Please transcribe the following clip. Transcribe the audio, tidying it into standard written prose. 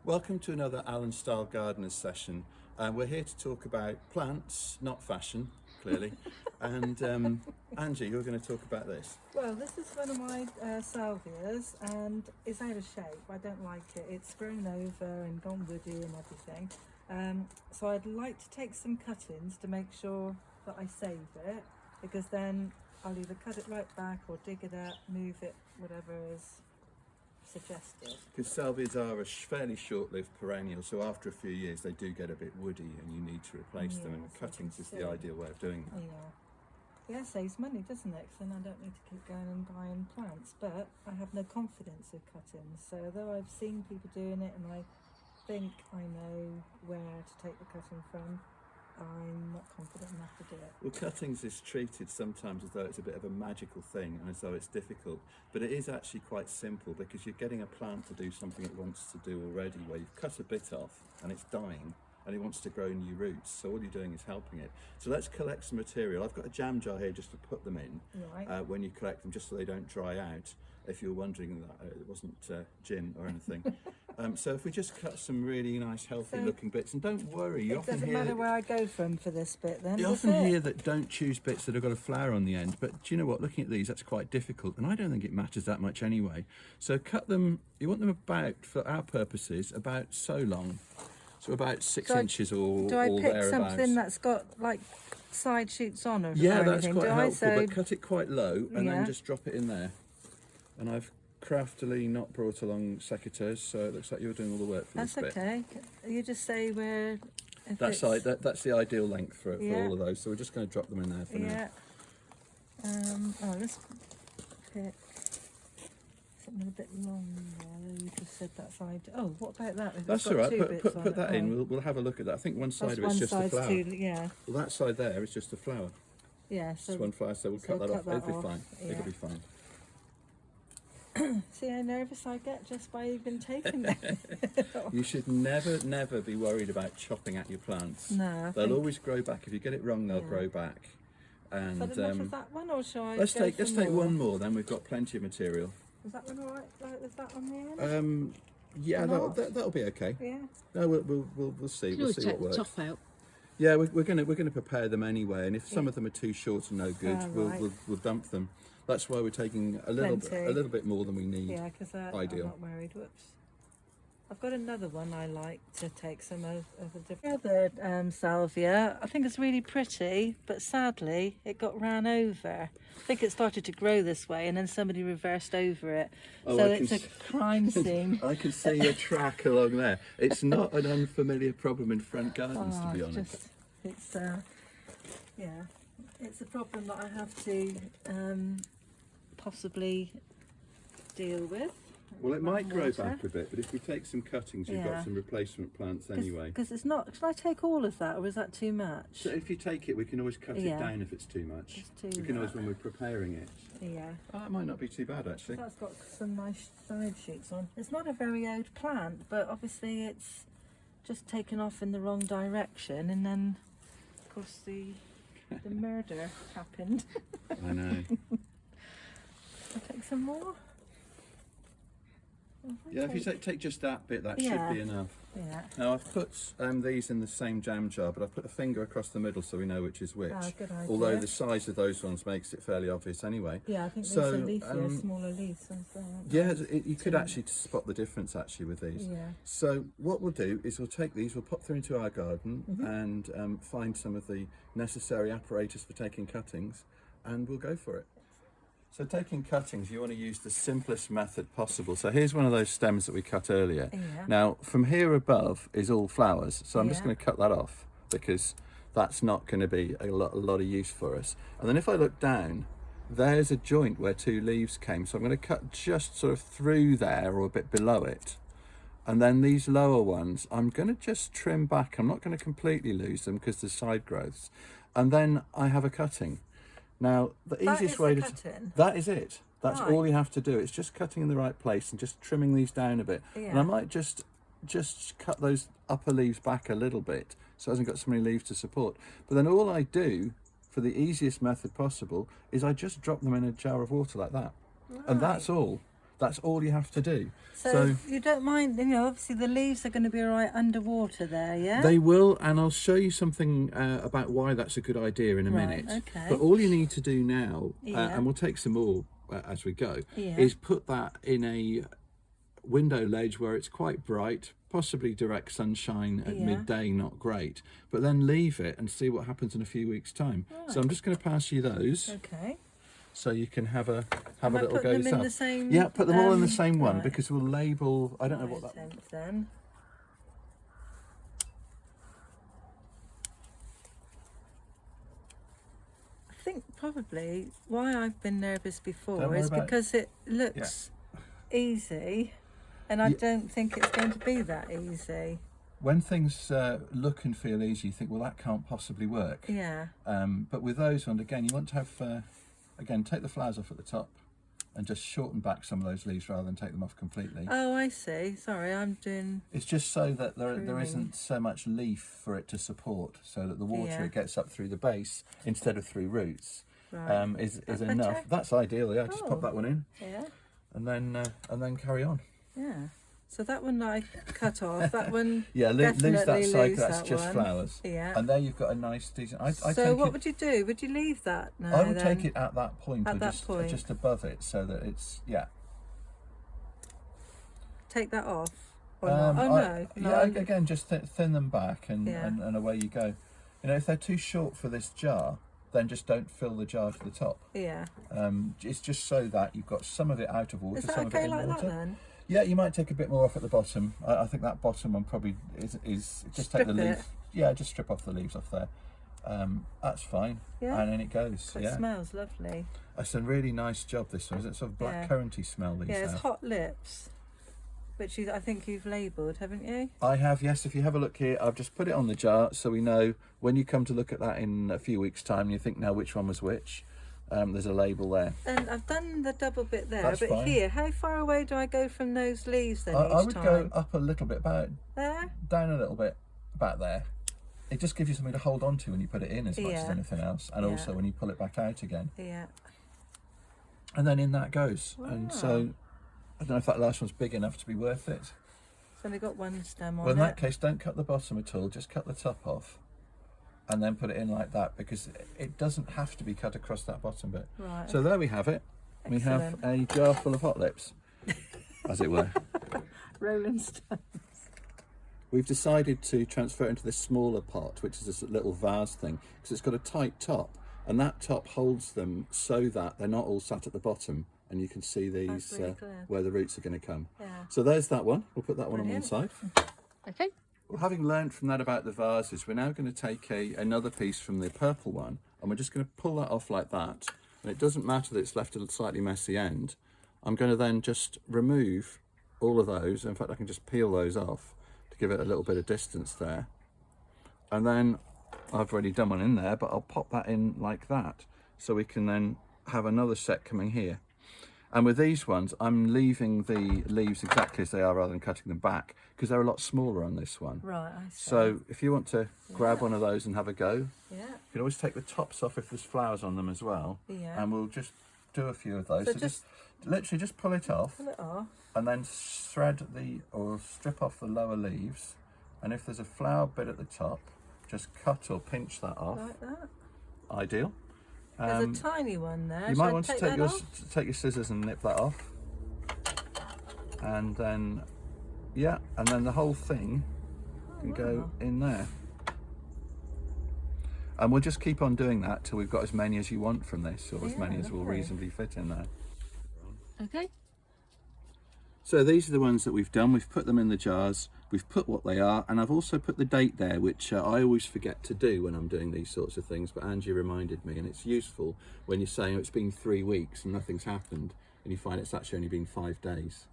Welcome to another Alan Style Gardeners session. We're here to talk about plants, not fashion, clearly. And Angie, you're going to talk about this. Well, this is one of my salvias and it's out of shape. I don't like it. It's grown over and gone woody and everything. So I'd like to take some cuttings to make sure that I save it, because then I'll either cut it right back or dig it up, move it, whatever is suggested. Because salvias are a fairly short-lived perennial, so after a few years they do get a bit woody and you need to replace them, and Yes, I cuttings can is the see. ideal way of doing that. Yeah, it saves money, doesn't it? 'Cause then I don't need to keep going and buying plants. But I have no confidence with cuttings. So though I've seen people doing it and I think I know where to take the cutting from, I'm not confident enough to do it. Well, cuttings is treated sometimes as though it's a bit of a magical thing and as though it's difficult, but it is actually quite simple, because you're getting a plant to do something it wants to do already, where you've cut a bit off and it's dying and it wants to grow new roots, so all you're doing is helping it. So let's collect some material. I've got a jam jar here just to put them in Right. when you collect them, just so they don't dry out, if you're wondering that it wasn't gin or anything. So if we just cut some really nice healthy looking bits, and don't worry, you It often doesn't hear matter where I go from for this bit then, you does often it? hear that don't choose bits that have got a flower on the end, but do you know what, looking at these, that's quite difficult, and I don't think it matters that much anyway. So cut them, you want them about, for our purposes, about so long, so about 6 inches or Do I pick thereabouts. something that's got like side shoots on or Yeah, or that's anything? quite Do helpful, I? So but cut it quite low and Yeah. then just drop it in there. And I've craftily not brought along secateurs, so it looks like you're doing all the work for that's this bit. okay. You just say where. If That's, it's- that's the ideal length for Yeah. all of those, so we're just going to drop them in there for now. Yeah. Let's pick something a bit longer. You just said that side. Oh, what about that? If it's That's got all right. two Put, bits put, on put it? that in. Oh, We'll have a look at that. I think one side that's of it's one just the side's flower. too. Yeah. Well, that side there is just the flower. Yeah. Just So one flower, so we'll so cut that cut off. that It'll be off, fine. yeah. It'll be fine. see how nervous I get just by even taking it. You should never be worried about chopping at your plants. No, I They'll think- always grow back. If you get it wrong, they'll Yeah. grow back. And Is that enough of that one, or shall I? let's go take for let's take more? one more. Then we've got plenty of material. Is that one alright? Is that on the end? Yeah, Or that'll, not? that'll be okay. Yeah. No, we'll see. You We'll always see take what the works. top out. Yeah, we're gonna prepare them anyway, and if some Yeah. of them are too short and no good, Ah, we'll, right. we'll dump them. That's why we're taking a Plenty. little bit more than we need. Yeah, because I'm Ideal. not worried. Whoops. I've got another one I like to take some of the different. Other salvia, I think it's really pretty, but sadly it got ran over. I think it started to grow this way and then somebody reversed over it. Oh, So I it's can a crime scene. I can see a track along there. It's not an unfamiliar problem in front gardens, to be it's honest. just, it's yeah, it's a problem that I have to possibly deal with. Well, it might grow Water. back a bit, but if we take some cuttings, you've Yeah. got some replacement plants anyway. Because it's not. Should I take all of that, or is that too much? So if you take it, we can always cut Yeah. it down if it's too much. It's too We can always, much. when we're preparing it. Yeah. Oh, that might not be too bad, actually. That's got some nice side shoots on. It's not a very old plant, but obviously it's just taken off in the wrong direction, and then, of course, the murder happened. I know. I'll take some more. Yeah, if you take just that bit, that Yeah. should be enough. Yeah. Now I've put these in the same jam jar, but I've put a finger across the middle so we know which is which. Ah, good idea. Although the size of those ones makes it fairly obvious anyway. Yeah, I think So, these are leafier, smaller leaves. As well, aren't they? Yeah, you could actually spot the difference actually with these. Yeah. So what we'll do is we'll take these, we'll pop through into our garden and find some of the necessary apparatus for taking cuttings, and we'll go for it. So taking cuttings, you want to use the simplest method possible. So here's one of those stems that we cut earlier. Yeah. Now from here above is all flowers, so I'm just Yeah. going to cut that off because that's not going to be a lot of use for us. And then if I look down, there's a joint where two leaves came, so I'm going to cut just sort of through there or a bit below it. And then these lower ones, I'm going to just trim back. I'm not going to completely lose them because there's side growths. And then I have a cutting. Now, the That easiest is way the to... cutting? That is it. That's Right. all you have to do. It's just cutting in the right place and just trimming these down a bit. And Yeah. I might just cut those upper leaves back a little bit so it hasn't got so many leaves to support. But then all I do, for the easiest method possible, is I just drop them in a jar of water like that. And that's all. That's all you have to do. So you don't mind, you know, obviously the leaves are going to be all right underwater there, yeah? They will, and I'll show you something about why that's a good idea in a minute. Okay. But all you need to do now, Yeah. and we'll take some more as we go, Yeah. is put that in a window ledge where it's quite bright, possibly direct sunshine at midday, not great, but then leave it and see what happens in a few weeks' time. So I'm just going to pass you those. Okay. So you can have a Am I little putting go them in yourself. the same, Yeah, put them all in the same one, right. because we'll label. I don't know what that. Then. I think probably why I've been nervous Don't before worry is about it. because it looks easy, and I don't think it's going to be that easy. When things look and feel easy, you think, well, that can't possibly work. Yeah. But with those ones, again, you want to have, again, take the flowers off at the top and just shorten back some of those leaves rather than take them off completely. Oh, I see. Sorry, I'm doing. It's just so that there isn't so much leaf for it to support, so that the water it gets up through the base instead of through roots. Right. Is Okay. enough. That's ideal. Yeah, just pop that one in, Yeah. and then carry on. Yeah. So that one I cut off. That one. Yeah, lose that definitely side. lose That's that just one. flowers. Yeah. And there you've got a nice decent. I So take what it, would you do? Would you leave that now? I would then? take it at that point, At or that just point. just above it, so that it's Take that off. Or not? Oh no. Yeah, again, just thin them back, and away you go. You know, if they're too short for this jar, then just don't fill the jar to the top. Yeah. It's just so that you've got some of it out of water, Is that some okay of it in like water. that then? Yeah, you might take a bit more off at the bottom. I think that bottom one probably is just Strip take the leaf. it. Yeah, just strip off the leaves off there. That's fine. Yeah. And then it goes. It smells lovely. It's a really nice job, this one. Is it sort of black curranty smell these Yeah, it's have? hot lips, which I think you've labelled, haven't you? I have, yes. If you have a look here, I've just put it on the jar so we know when you come to look at that in a few weeks' time and you think now which one was which. There's a label there. And I've done the double bit there, That's but fine. here, how far away do I go from those leaves then I each would time? go up a little bit, about There? down a little bit, about there. It just gives you something to hold on to when you put it in as much as anything else, and also when you pull it back out again. Yeah. And then in that goes. Wow. And so, I don't know if that last one's big enough to be worth it. It's only got one stem on Well, in it. that case, don't cut the bottom at all, just cut the top off. And then put it in like that, because it doesn't have to be cut across that bottom bit. Right. So there we have it. We have a jar full of hot lips, as it were. Rolling Stone. We've decided to transfer it into this smaller pot, which is this little vase thing, because it's got a tight top, and that top holds them so that they're not all sat at the bottom, and you can see these really clear. where the roots are going to come. Yeah. So there's that one. We'll put that one Brilliant. on one side. Okay. Well, having learned from that about the vases, we're now going to take another piece from the purple one, and we're just going to pull that off like that. And it doesn't matter that it's left a slightly messy end. I'm going to then just remove all of those. In fact, I can just peel those off to give it a little bit of distance there. And then I've already done one in there, but I'll pop that in like that. So we can then have another set coming here. And with these ones, I'm leaving the leaves exactly as they are rather than cutting them back, because they're a lot smaller on this one. Right, I see. So if you want to grab one of those and have a go, Yeah. you can always take the tops off if there's flowers on them as well. Yeah. And we'll just do a few of those. So So just literally just pull it off pull it off. and then thread or strip off the lower leaves. And if there's a flower bit at the top, just cut or pinch that off. Like that. Ideal. There's a tiny one there. You Shall might I want to take take that your off? take your scissors and nip that off. And then and then the whole thing can go in there. And we'll just keep on doing that till we've got as many as you want from this, or as many as will lovely. reasonably fit in there. Okay. So these are the ones that we've done. We've put them in the jars, we've put what they are, and I've also put the date there, which I always forget to do when I'm doing these sorts of things, but Angie reminded me, and it's useful when you're saying, oh, it's been 3 weeks and nothing's happened, and you find it's actually only been 5 days.